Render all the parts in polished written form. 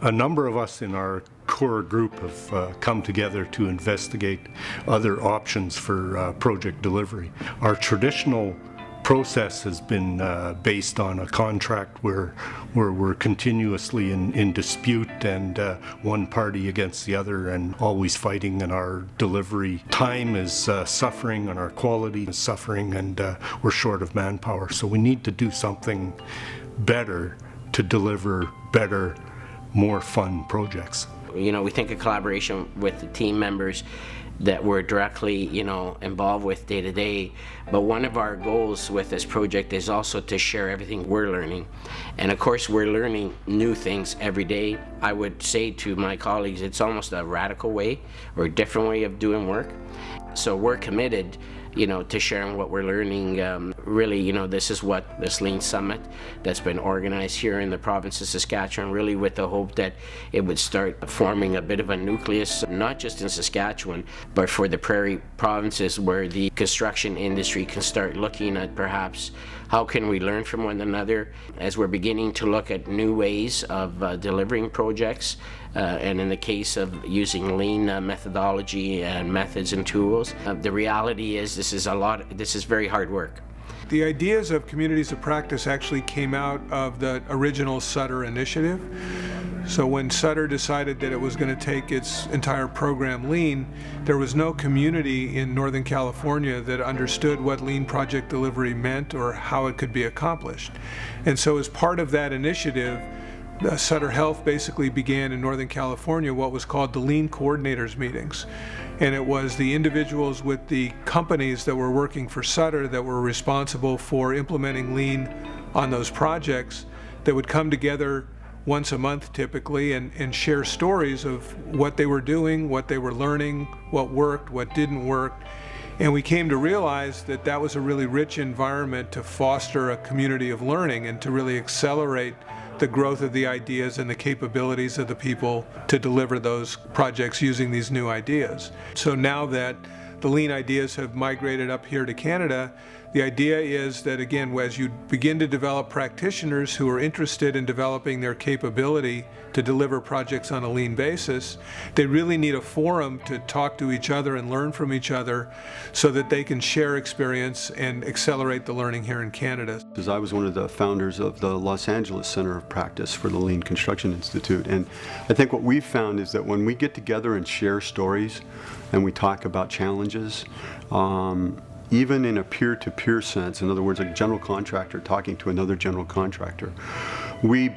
A number of us in our core group have come together to investigate other options for project delivery. Our traditional process has been based on a contract where we're continuously in dispute and one party against the other and always fighting, and our delivery time is suffering and our quality is suffering, and we're short of manpower. So we need to do something better to deliver better, more fun projects. You know, we think of collaboration with the team members that we're directly, involved with day to day. But one of our goals with this project is also to share everything we're learning. And of course, we're learning new things every day. I would say to my colleagues, it's almost a radical way or a different way of doing work. So we're committed, to sharing what we're learning. Really, this is what this Lean Summit that's been organized here in the province of Saskatchewan, really with the hope that it would start forming a bit of a nucleus, not just in Saskatchewan, but for the prairie provinces, where the construction industry can start looking at perhaps how can we learn from one another as we're beginning to look at new ways of delivering projects. And in the case of using lean methodology and methods and tools, the reality is this is very hard work. The ideas of communities of practice actually came out of the original Sutter initiative. So when Sutter decided that it was going to take its entire program lean, there was no community in Northern California that understood what lean project delivery meant or how it could be accomplished. And so as part of that initiative, Sutter Health basically began in Northern California what was called the Lean Coordinators meetings. And it was the individuals with the companies that were working for Sutter that were responsible for implementing Lean on those projects that would come together once a month typically and share stories of what they were doing, what they were learning, what worked, what didn't work. And we came to realize that that was a really rich environment to foster a community of learning and to really accelerate the growth of the ideas and the capabilities of the people to deliver those projects using these new ideas. So now that the lean ideas have migrated up here to Canada, the idea is that, again, as you begin to develop practitioners who are interested in developing their capability to deliver projects on a lean basis, they really need a forum to talk to each other and learn from each other so that they can share experience and accelerate the learning here in Canada. I was one of the founders of the Los Angeles Center of Practice for the Lean Construction Institute, and I think what we've found is that when we get together and share stories and we talk about challenges, even in a peer-to-peer sense, in other words, a general contractor talking to another general contractor, we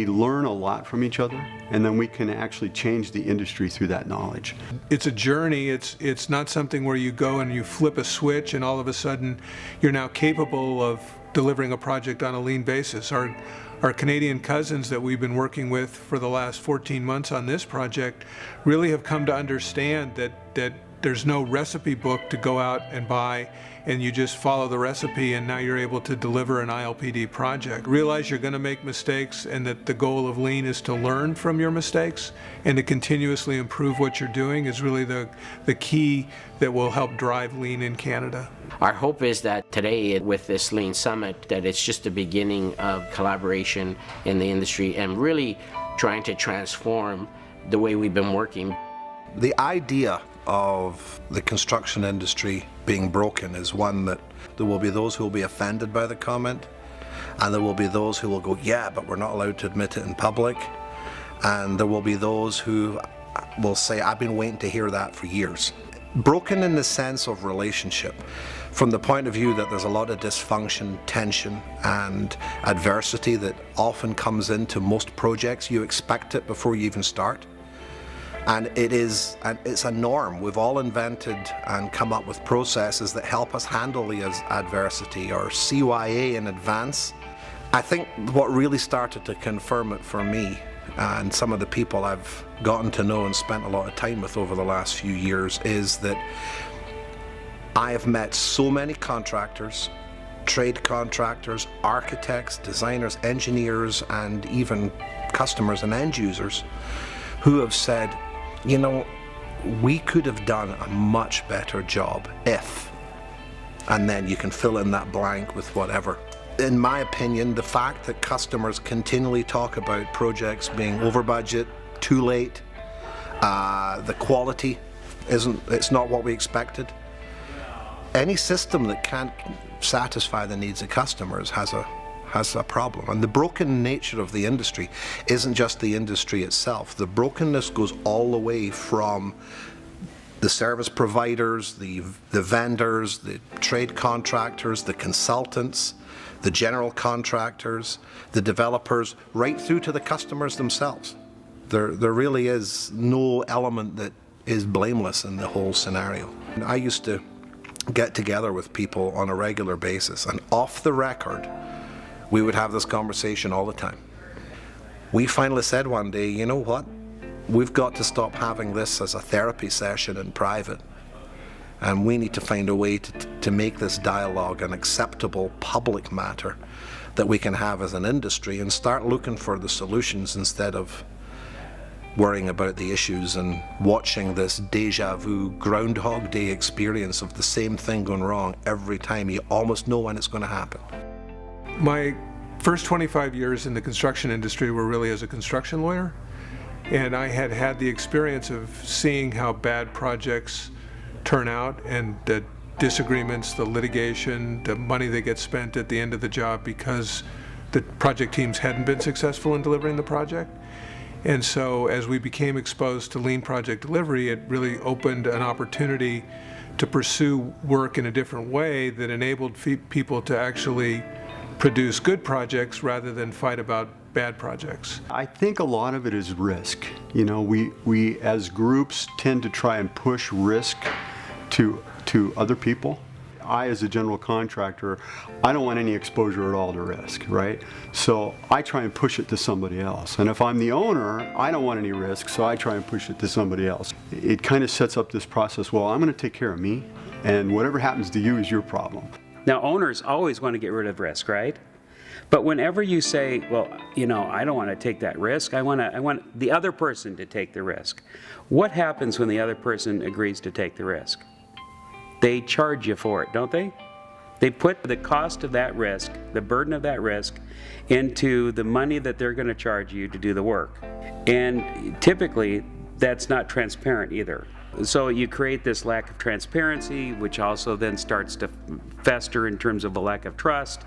learn a lot from each other, and then we can actually change the industry through that knowledge. It's a journey. It's not something where you go and you flip a switch and all of a sudden you're now capable of delivering a project on a lean basis. Our Canadian cousins that we've been working with for the last 14 months on this project really have come to understand that there's no recipe book to go out and buy, and you just follow the recipe and now you're able to deliver an ILPD project. Realize you're going to make mistakes and that the goal of lean is to learn from your mistakes and to continuously improve what you're doing is really the key that will help drive lean in Canada. Our hope is that today with this Lean Summit that it's just the beginning of collaboration in the industry and really trying to transform the way we've been working. The idea of the construction industry being broken is one that there will be those who will be offended by the comment, and there will be those who will go, yeah, but we're not allowed to admit it in public, and there will be those who will say, I've been waiting to hear that for years. Broken in the sense of relationship, from the point of view that there's a lot of dysfunction, tension and adversity that often comes into most projects. You expect it before you even start. And it's a norm. We've all invented and come up with processes that help us handle the adversity, or CYA in advance. I think what really started to confirm it for me and some of the people I've gotten to know and spent a lot of time with over the last few years is that I have met so many contractors, trade contractors, architects, designers, engineers, and even customers and end users who have said, you know, we could have done a much better job if, and then you can fill in that blank with whatever. In my opinion, the fact that customers continually talk about projects being over budget, too late, the quality it's not what we expected. Any system that can't satisfy the needs of customers has a problem. And the broken nature of the industry isn't just the industry itself. The brokenness goes all the way from the service providers, the vendors, the trade contractors, the consultants, the general contractors, the developers, right through to the customers themselves. There really is no element that is blameless in the whole scenario. I used to get together with people on a regular basis, and off the record, we would have this conversation all the time. We finally said one day, you know what? We've got to stop having this as a therapy session in private, and we need to find a way to make this dialogue an acceptable public matter that we can have as an industry and start looking for the solutions instead of worrying about the issues and watching this deja vu Groundhog Day experience of the same thing going wrong every time. You almost know when it's going to happen. My first 25 years in the construction industry were really as a construction lawyer, and I had had the experience of seeing how bad projects turn out and the disagreements, the litigation, the money that gets spent at the end of the job because the project teams hadn't been successful in delivering the project. And so as we became exposed to lean project delivery, it really opened an opportunity to pursue work in a different way that enabled people to actually produce good projects rather than fight about bad projects. I think a lot of it is risk. You know, we as groups tend to try and push risk to other people. I, as a general contractor, I don't want any exposure at all to risk, right? So I try and push it to somebody else. And if I'm the owner, I don't want any risk, so I try and push it to somebody else. It kind of sets up this process, well, I'm going to take care of me, and whatever happens to you is your problem. Now, owners always want to get rid of risk, right? But whenever you say, well, you know, I don't want to take that risk, I want the other person to take the risk. What happens when the other person agrees to take the risk? They charge you for it, don't they? They put the cost of that risk, the burden of that risk, into the money that they're going to charge you to do the work. And typically, that's not transparent either. So you create this lack of transparency, which also then starts to fester in terms of a lack of trust.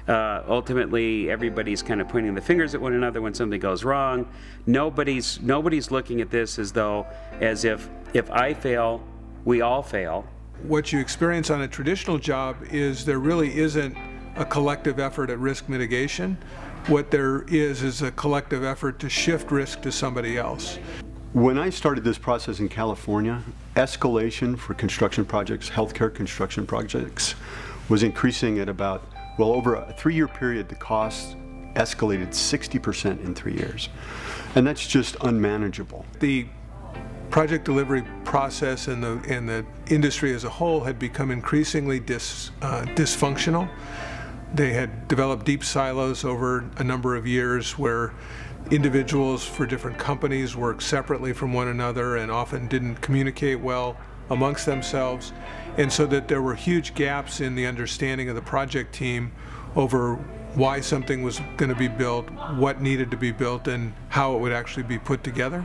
Ultimately, everybody's kind of pointing the fingers at one another when something goes wrong. Nobody's looking at this as if I fail, we all fail. What you experience on a traditional job is there really isn't a collective effort at risk mitigation. What there is a collective effort to shift risk to somebody else. When I started this process in California, escalation for construction projects, healthcare construction projects, was increasing at about, well, over a 3-year period, the costs escalated 60% in 3 years. And that's just unmanageable. The project delivery process and the industry as a whole had become increasingly dysfunctional. They had developed deep silos over a number of years where individuals for different companies worked separately from one another and often didn't communicate well amongst themselves, and so that there were huge gaps in the understanding of the project team over why something was going to be built, what needed to be built, and how it would actually be put together.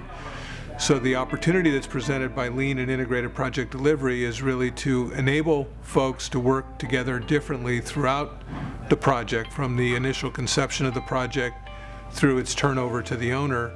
So the opportunity that's presented by lean and integrated project delivery is really to enable folks to work together differently throughout the project, from the initial conception of the project through its turnover to the owner,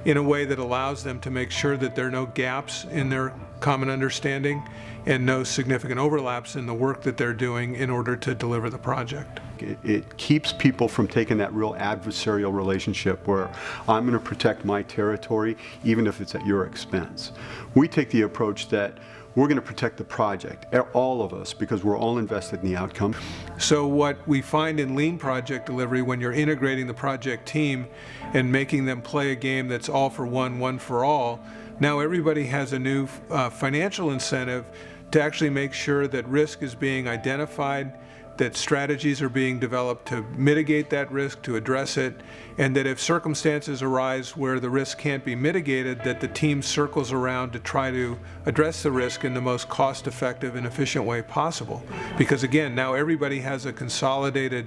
in a way that allows them to make sure that there are no gaps in their common understanding and no significant overlaps in the work that they're doing in order to deliver the project. It keeps people from taking that real adversarial relationship where I'm going to protect my territory even if it's at your expense. We take the approach that we're going to protect the project, all of us, because we're all invested in the outcome. So what we find in lean project delivery, when you're integrating the project team and making them play a game that's all for one, one for all, now everybody has a new financial incentive to actually make sure that risk is being identified, that strategies are being developed to mitigate that risk, to address it, and that if circumstances arise where the risk can't be mitigated, that the team circles around to try to address the risk in the most cost-effective and efficient way possible. Because again, now everybody has a consolidated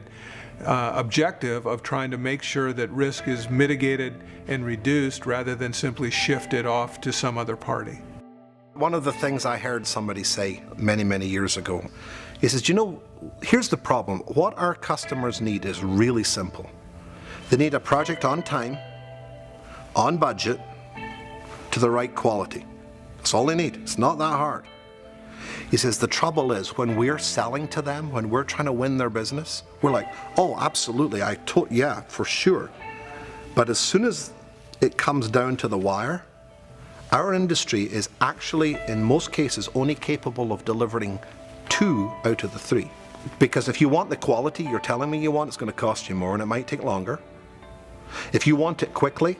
objective of trying to make sure that risk is mitigated and reduced rather than simply shifted off to some other party. One of the things I heard somebody say many, many years ago, he says, you know, here's the problem. What our customers need is really simple. They need a project on time, on budget, to the right quality. That's all they need. It's not that hard. He says the trouble is when we're selling to them, when we're trying to win their business, we're like, oh, absolutely, yeah, for sure. But as soon as it comes down to the wire, our industry is actually, in most cases, only capable of delivering 2 out of the 3. Because if you want the quality you're telling me you want, it's going to cost you more and it might take longer. If you want it quickly,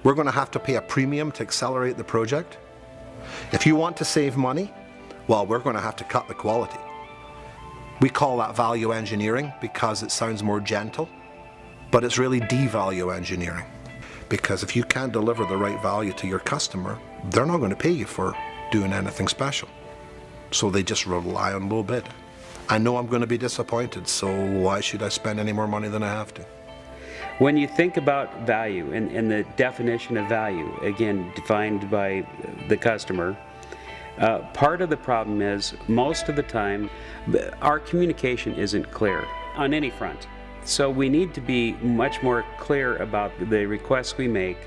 we're going to have to pay a premium to accelerate the project. If you want to save money, well, we're going to have to cut the quality. We call that value engineering because it sounds more gentle, but it's really devalue engineering. Because if you can't deliver the right value to your customer, they're not going to pay you for doing anything special. So they just rely on low bid. I know I'm going to be disappointed, so why should I spend any more money than I have to? When you think about value and the definition of value, again, defined by the customer, part of the problem is most of the time our communication isn't clear on any front. So we need to be much more clear about the requests we make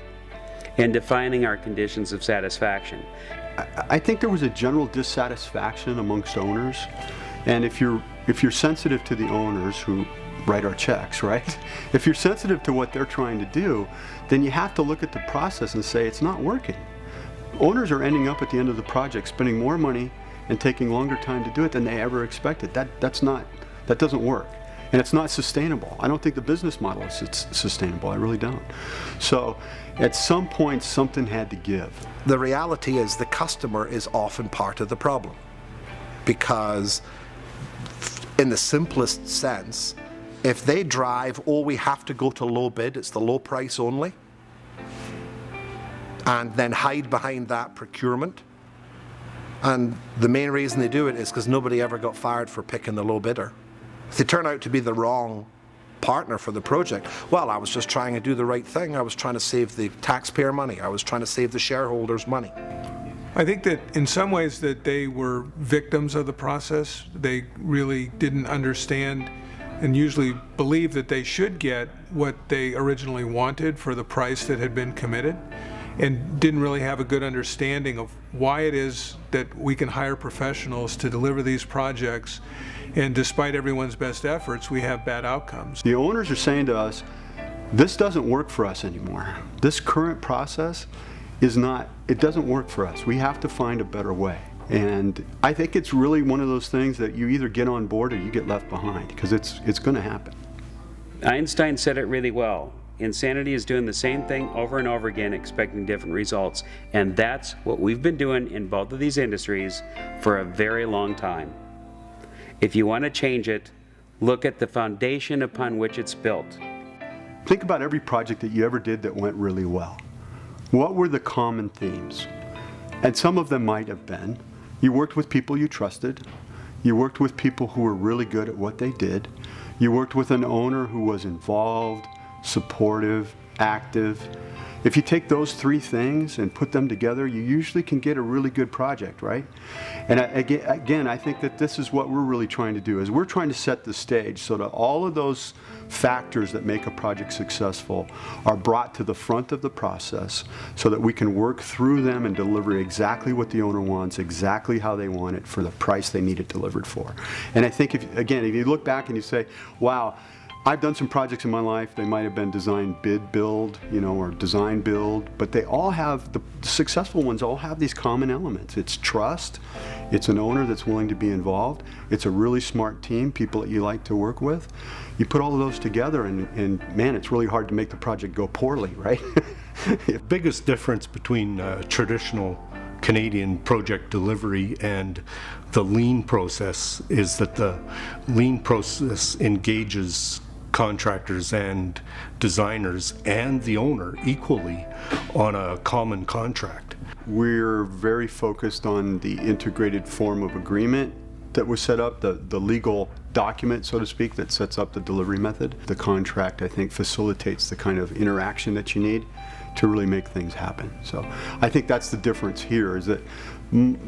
and defining our conditions of satisfaction. I think there was a general dissatisfaction amongst owners, and if you're sensitive to the owners who write our checks, right? If you're sensitive to what they're trying to do, then you have to look at the process and say it's not working. Owners are ending up at the end of the project spending more money and taking longer time to do it than they ever expected. That doesn't work. And it's not sustainable. I don't think the business model is sustainable. I really don't. So at some point, something had to give. The reality is the customer is often part of the problem. Because in the simplest sense, if they drive, oh, we have to go to low bid, it's the low price only, and then hide behind that procurement, and the main reason they do it is because nobody ever got fired for picking the low bidder. If they turn out to be the wrong partner for the project, well, I was just trying to do the right thing. I was trying to save the taxpayer money. I was trying to save the shareholders money. I think that in some ways that they were victims of the process. They really didn't understand and usually believed that they should get what they originally wanted for the price that had been committed, and didn't really have a good understanding of why it is that we can hire professionals to deliver these projects, and despite everyone's best efforts, we have bad outcomes. The owners are saying to us, this doesn't work for us anymore. This current process it doesn't work for us. We have to find a better way. And I think it's really one of those things that you either get on board or you get left behind, because it's going to happen. Einstein said it really well. Insanity is doing the same thing over and over again, expecting different results. And that's what we've been doing in both of these industries for a very long time. If you want to change it, look at the foundation upon which it's built. Think about every project that you ever did that went really well. What were the common themes? And some of them might have been, you worked with people you trusted, you worked with people who were really good at what they did, you worked with an owner who was involved, supportive, active. If you take those 3 things and put them together, you usually can get a really good project, right? And again, I think that this is what we're really trying to do, is we're trying to set the stage so that all of those factors that make a project successful are brought to the front of the process so that we can work through them and deliver exactly what the owner wants, exactly how they want it, for the price they need it delivered for. And I think, if you look back and you say, wow, I've done some projects in my life, they might have been design bid build, or design build, but they all have, the successful ones all have these common elements. It's trust, it's an owner that's willing to be involved, it's a really smart team, people that you like to work with. You put all of those together and man, it's really hard to make the project go poorly, right? The biggest difference between traditional Canadian project delivery and the lean process is that the lean process engages contractors and designers and the owner equally on a common contract. We're very focused on the integrated form of agreement that was set up, the legal document, so to speak, that sets up the delivery method. The contract, I think, facilitates the kind of interaction that you need to really make things happen. So I think that's the difference here, is that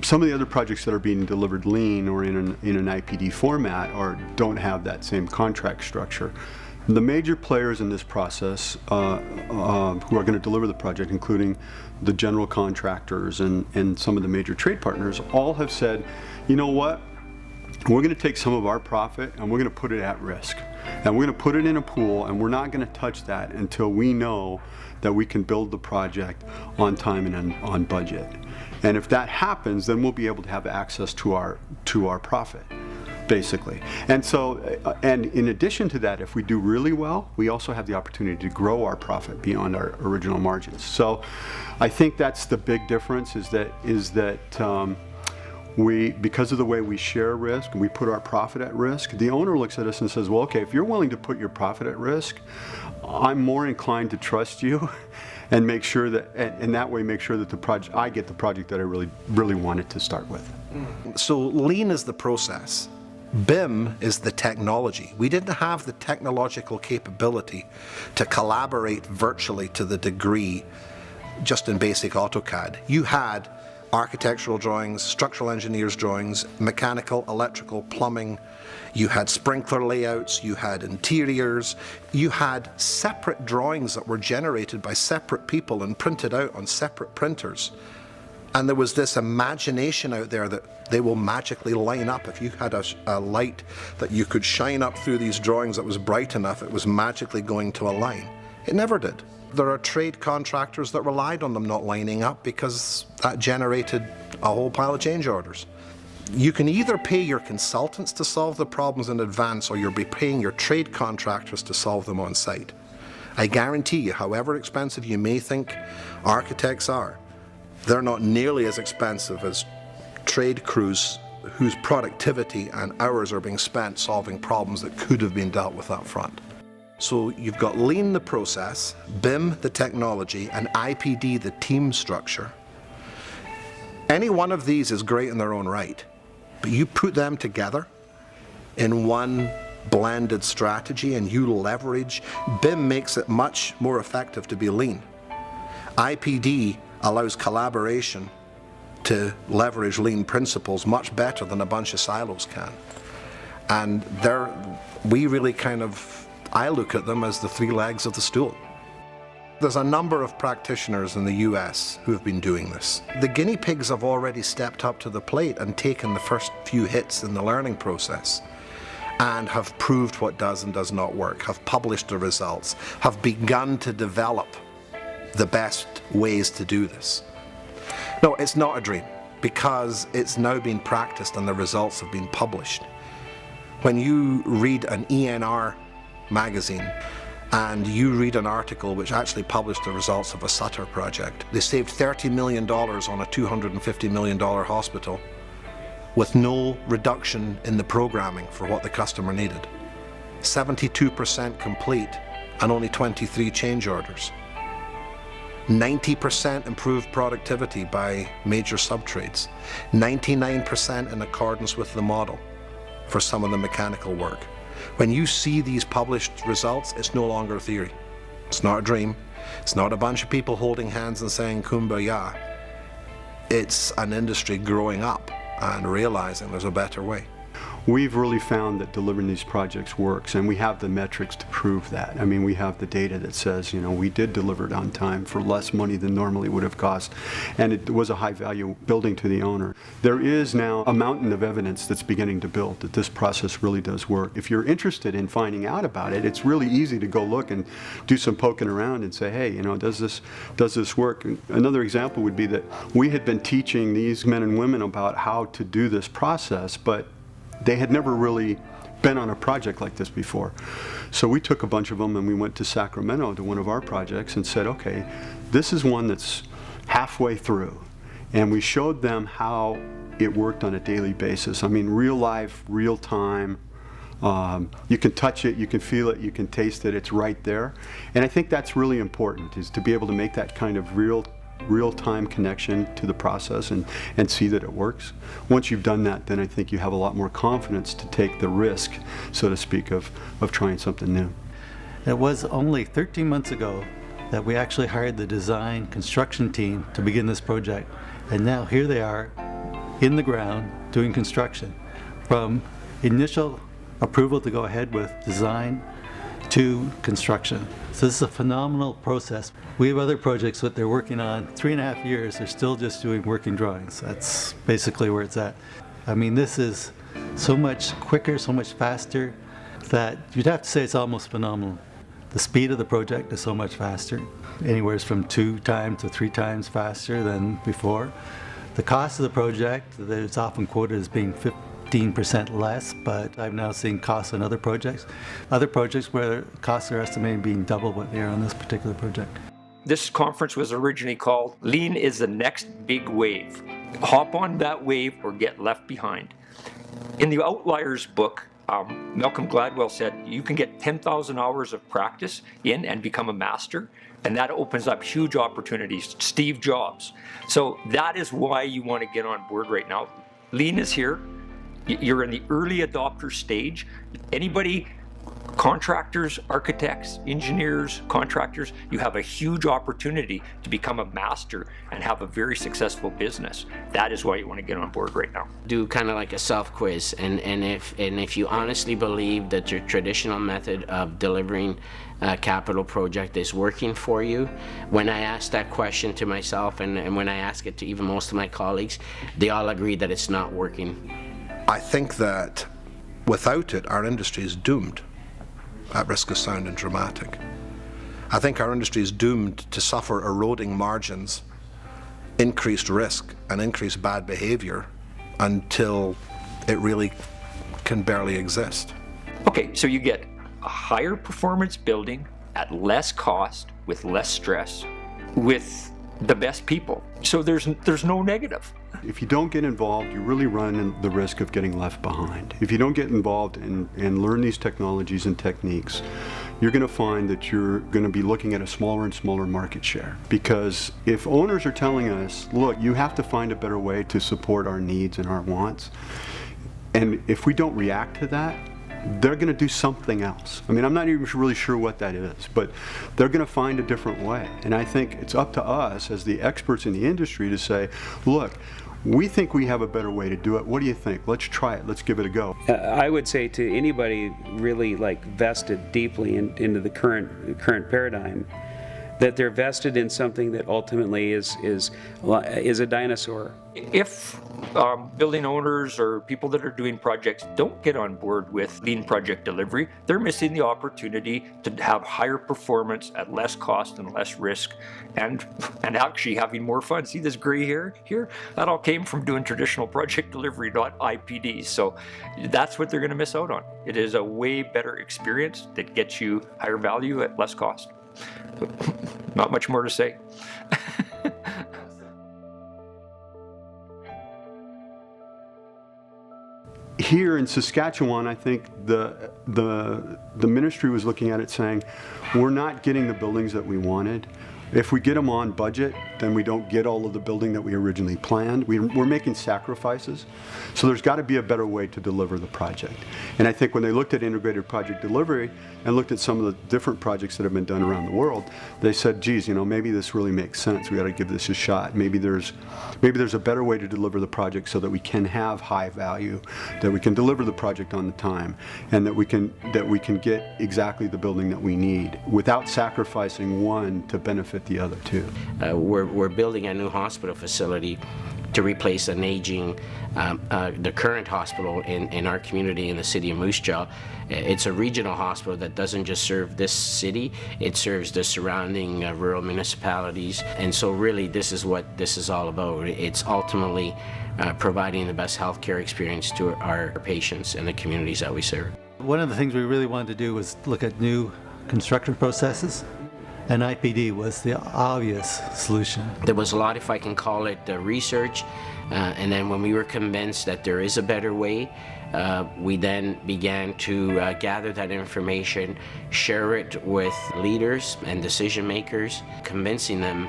some of the other projects that are being delivered lean or in an IPD format don't have that same contract structure. The major players in this process who are going to deliver the project, including the general contractors and some of the major trade partners, all have said, you know what, we're going to take some of our profit and we're going to put it at risk. And we're going to put it in a pool, and we're not going to touch that until we know that we can build the project on time and on budget. And if that happens, then we'll be able to have access to our profit, basically. And so, and in addition to that, if we do really well, we also have the opportunity to grow our profit beyond our original margins. So I think that's the big difference, is that we, because of the way we share risk, we put our profit at risk. The owner looks at us and says, well, okay, if you're willing to put your profit at risk, I'm more inclined to trust you and make sure that, and that way make sure that I get the project that I really wanted to start with. So lean is the process. BIM is the technology. We didn't have the technological capability to collaborate virtually to the degree just in basic AutoCAD. You had architectural drawings, structural engineers drawings, mechanical, electrical, plumbing. You had sprinkler layouts, you had interiors, you had separate drawings that were generated by separate people and printed out on separate printers. And there was this imagination out there that they will magically line up. If you had a light that you could shine up through these drawings that was bright enough, it was magically going to align. It never did. There are trade contractors that relied on them not lining up because that generated a whole pile of change orders. You can either pay your consultants to solve the problems in advance, or you'll be paying your trade contractors to solve them on site. I guarantee you, however expensive you may think architects are, they're not nearly as expensive as trade crews whose productivity and hours are being spent solving problems that could have been dealt with up front. So you've got lean, the process, BIM, the technology, and IPD, the team structure. Any one of these is great in their own right, but you put them together in one blended strategy and you leverage. BIM makes it much more effective to be lean. IPD allows collaboration to leverage lean principles much better than a bunch of silos can. And we really I look at them as the three legs of the stool. There's a number of practitioners in the US who have been doing this. The guinea pigs have already stepped up to the plate and taken the first few hits in the learning process and have proved what does and does not work, have published the results, have begun to develop the best ways to do this. No, it's not a dream, because it's now been practiced and the results have been published. When you read an ENR magazine and you read an article which actually published the results of a Sutter project, they saved $30 million on a $250 million hospital with no reduction in the programming for what the customer needed. 72% complete and only 23 change orders. 90% improved productivity by major subtrades. 99% in accordance with the model for some of the mechanical work. When you see these published results, it's no longer a theory. It's not a dream. It's not a bunch of people holding hands and saying kumbaya. It's an industry growing up and realizing there's a better way. We've really found that delivering these projects works, and we have the metrics to prove that. I mean, we have the data that says, you know, we did deliver it on time for less money than normally would have cost, and it was a high value building to the owner. There is now a mountain of evidence that's beginning to build that this process really does work. If you're interested in finding out about it, it's really easy to go look and do some poking around and say, hey, you know, does this work? And another example would be that we had been teaching these men and women about how to do this process, but they had never really been on a project like this before. So we took a bunch of them and we went to Sacramento to one of our projects and said, okay, this is one that's halfway through. And we showed them how it worked on a daily basis. I mean, real life, real time. You can touch it, you can feel it, you can taste it, it's right there. And I think that's really important, is to be able to make that kind of real real-time connection to the process and see that it works. Once you've done that, then I think you have a lot more confidence to take the risk, so to speak, of trying something new. It was only 13 months ago that we actually hired the design construction team to begin this project. And now here they are in the ground doing construction. From initial approval to go ahead with design to construction. So this is a phenomenal process. We have other projects that they're working on 3.5 years. They're still just doing working drawings. That's basically where it's at. I mean, this is so much quicker, so much faster that you'd have to say it's almost phenomenal. The speed of the project is so much faster, anywhere from 2 times to 3 times faster than before. The cost of the project is often quoted as being 15% less, but I've now seen costs on other projects where costs are estimated being double what they are on this particular project. This conference was originally called Lean is the Next Big Wave. Hop on that wave or get left behind. In the Outliers book, Malcolm Gladwell said you can get 10,000 hours of practice in and become a master, and that opens up huge opportunities. Steve Jobs. So that is why you want to get on board right now. Lean is here. You're in the early adopter stage. Anybody, contractors, architects, engineers, contractors, you have a huge opportunity to become a master and have a very successful business. That is why you want to get on board right now. Do kind of like a self-quiz, and if you honestly believe that your traditional method of delivering a capital project is working for you. When I ask that question to myself, and when I ask it to even most of my colleagues, they all agree that it's not working. I think that without it, our industry is doomed, at risk of sounding dramatic. I think our industry is doomed to suffer eroding margins, increased risk, and increased bad behavior until it really can barely exist. Okay, so you get a higher performance building at less cost, with less stress, with the best people. So there's no negative. If you don't get involved, you really run the risk of getting left behind. If you don't get involved and learn these technologies and techniques, you're going to find that you're going to be looking at a smaller and smaller market share. Because if owners are telling us, look, you have to find a better way to support our needs and our wants, and if we don't react to that, they're going to do something else. I mean, I'm not even really sure what that is, but they're going to find a different way. And I think it's up to us as the experts in the industry to say, look, we think we have a better way to do it. What do you think? Let's try it. Let's give it a go. I would say to anybody really like vested deeply into the current paradigm, that they're vested in something that ultimately is a dinosaur. If building owners or people that are doing projects don't get on board with lean project delivery, they're missing the opportunity to have higher performance at less cost and less risk, and actually having more fun. See this gray hair here? That all came from doing traditional project delivery, not IPD. So that's what they're going to miss out on. It is a way better experience that gets you higher value at less cost. Not much more to say. Here in Saskatchewan, I think the ministry was looking at it saying, we're not getting the buildings that we wanted. If we get them on budget, then we don't get all of the building that we originally planned. We're making sacrifices. So there's got to be a better way to deliver the project. And I think when they looked at integrated project delivery and looked at some of the different projects that have been done around the world, they said, geez, maybe this really makes sense. We got to give this a shot. Maybe there's a better way to deliver the project so that we can have high value, that we can deliver the project on the time, and that we can get exactly the building that we need without sacrificing one to benefit the other two. We're building a new hospital facility to replace an aging, the current hospital in our community in the city of Moose Jaw. It's a regional hospital that doesn't just serve this city, it serves the surrounding rural municipalities. And so really this is what this is all about. It's ultimately providing the best healthcare experience to our patients and the communities that we serve. One of the things we really wanted to do was look at new construction processes, and IPD was the obvious solution. There was a lot, if I can call it, research, and then when we were convinced that there is a better way, we then began to gather that information, share it with leaders and decision makers, convincing them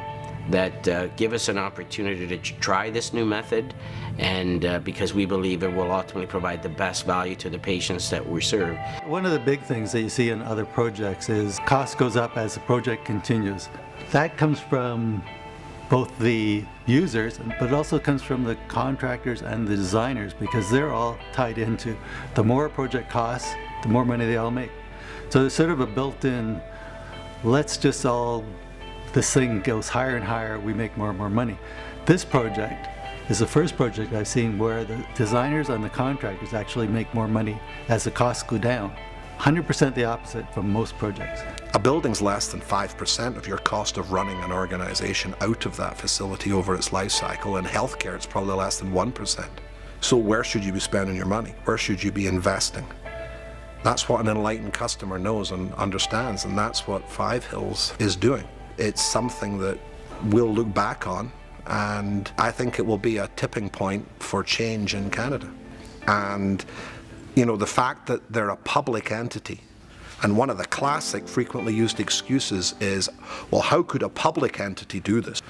that give us an opportunity to try this new method, and because we believe it will ultimately provide the best value to the patients that we serve. One of the big things that you see in other projects is cost goes up as the project continues. That comes from both the users, but it also comes from the contractors and the designers, because they're all tied into the more a project costs, the more money they all make. So there's sort of a built-in, let's just all, this thing goes higher and higher, we make more and more money. This project is the first project I've seen where the designers and the contractors actually make more money as the costs go down. 100% the opposite from most projects. A building's less than 5% of your cost of running an organization out of that facility over its life cycle. In healthcare, it's probably less than 1%. So where should you be spending your money? Where should you be investing? That's what an enlightened customer knows and understands, and that's what Five Hills is doing. It's something that we'll look back on, and I think it will be a tipping point for change in Canada. And you know, the fact that they're a public entity, and one of the classic frequently used excuses is, well, how could a public entity do this?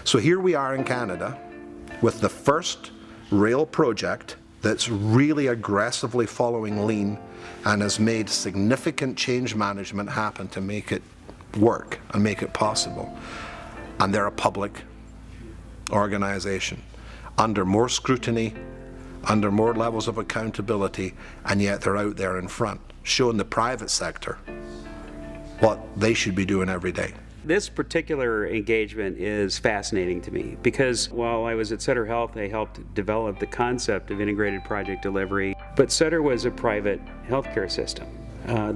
So here we are in Canada with the first rail project that's really aggressively following lean and has made significant change management happen to make it work and make it possible. And they're a public organization under more scrutiny, under more levels of accountability, and yet they're out there in front, showing the private sector what they should be doing every day. This particular engagement is fascinating to me because while I was at Sutter Health, I helped develop the concept of integrated project delivery, but Sutter was a private healthcare system.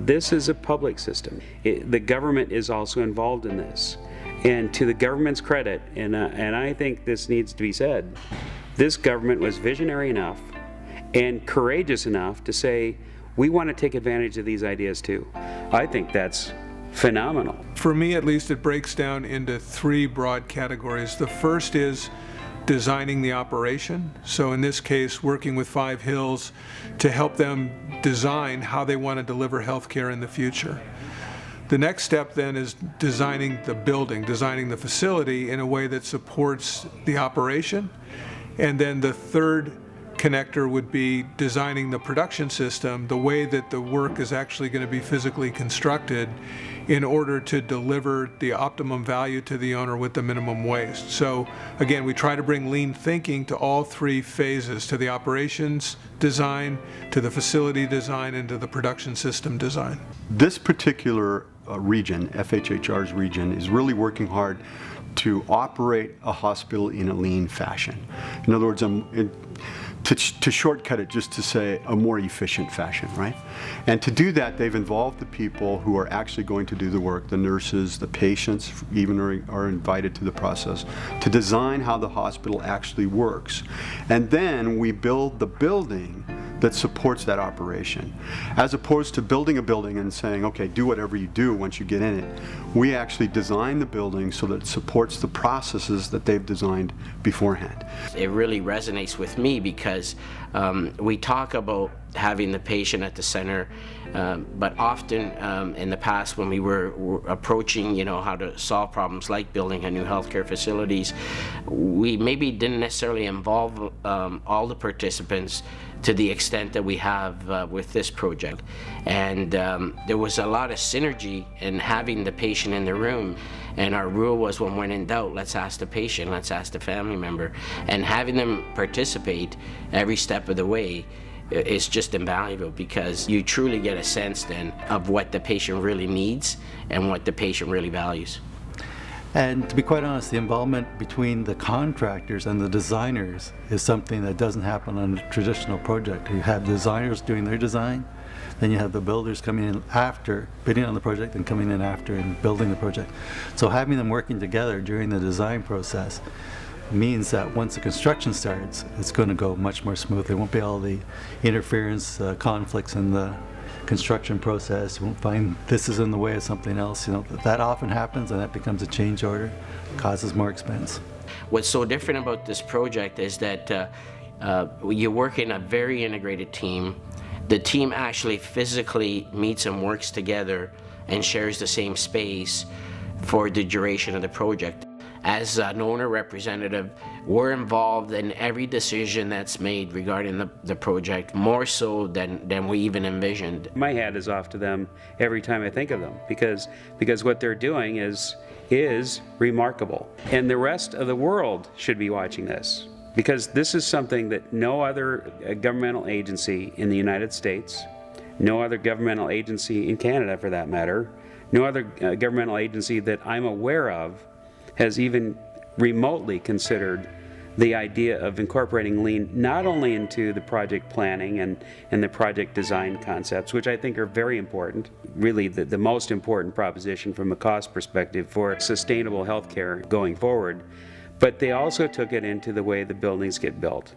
This is a public system. The government is also involved in this. And to the government's credit, and I think this needs to be said, this government was visionary enough and courageous enough to say, we want to take advantage of these ideas too. I think that's phenomenal. For me, at least, it breaks down into three broad categories. The first is designing the operation. So in this case, working with Five Hills to help them design how they want to deliver healthcare in the future. The next step then is designing the building, designing the facility in a way that supports the operation. And then the third connector would be designing the production system, the way that the work is actually going to be physically constructed in order to deliver the optimum value to the owner with the minimum waste. So again, we try to bring lean thinking to all three phases, to the operations design, to the facility design, and to the production system design. This particular region, FHHR's region, is really working hard to operate a hospital in a lean fashion. In other words, to shortcut it, just to say a more efficient fashion, right? And to do that, they've involved the people who are actually going to do the work, the nurses, the patients even are invited to the process, to design how the hospital actually works. And then we build the building that supports that operation. As opposed to building a building and saying, okay, do whatever you do once you get in it, we actually design the building so that it supports the processes that they've designed beforehand. It really resonates with me because we talk about having the patient at the center, but often in the past when we were approaching, how to solve problems like building a new healthcare facilities, we maybe didn't necessarily involve all the participants to the extent that we have with this project. And there was a lot of synergy in having the patient in the room. And our rule was, when in doubt, let's ask the patient, let's ask the family member. And having them participate every step of the way is just invaluable because you truly get a sense then of what the patient really needs and what the patient really values. And to be quite honest, the involvement between the contractors and the designers is something that doesn't happen on a traditional project. You have designers doing their design, then you have the builders coming in after, bidding on the project and coming in after and building the project. So having them working together during the design process means that once the construction starts, it's going to go much more smoothly. There won't be all the interference, conflicts in the construction process. You won't find this is in the way of something else. That often happens, and that becomes a change order, causes more expense. What's so different about this project is that you work in a very integrated team. The team actually physically meets and works together and shares the same space for the duration of the project. as an owner representative, we're involved in every decision that's made regarding the project, more so than we even envisioned. My hat is off to them every time I think of them, because what they're doing is remarkable. And the rest of the world should be watching this, because this is something that no other governmental agency in the United States, no other governmental agency in Canada for that matter, no other governmental agency that I'm aware of has even remotely considered the idea of incorporating lean not only into the project planning and the project design concepts, which I think are very important, really the most important proposition from a cost perspective for sustainable healthcare going forward, but they also took it into the way the buildings get built.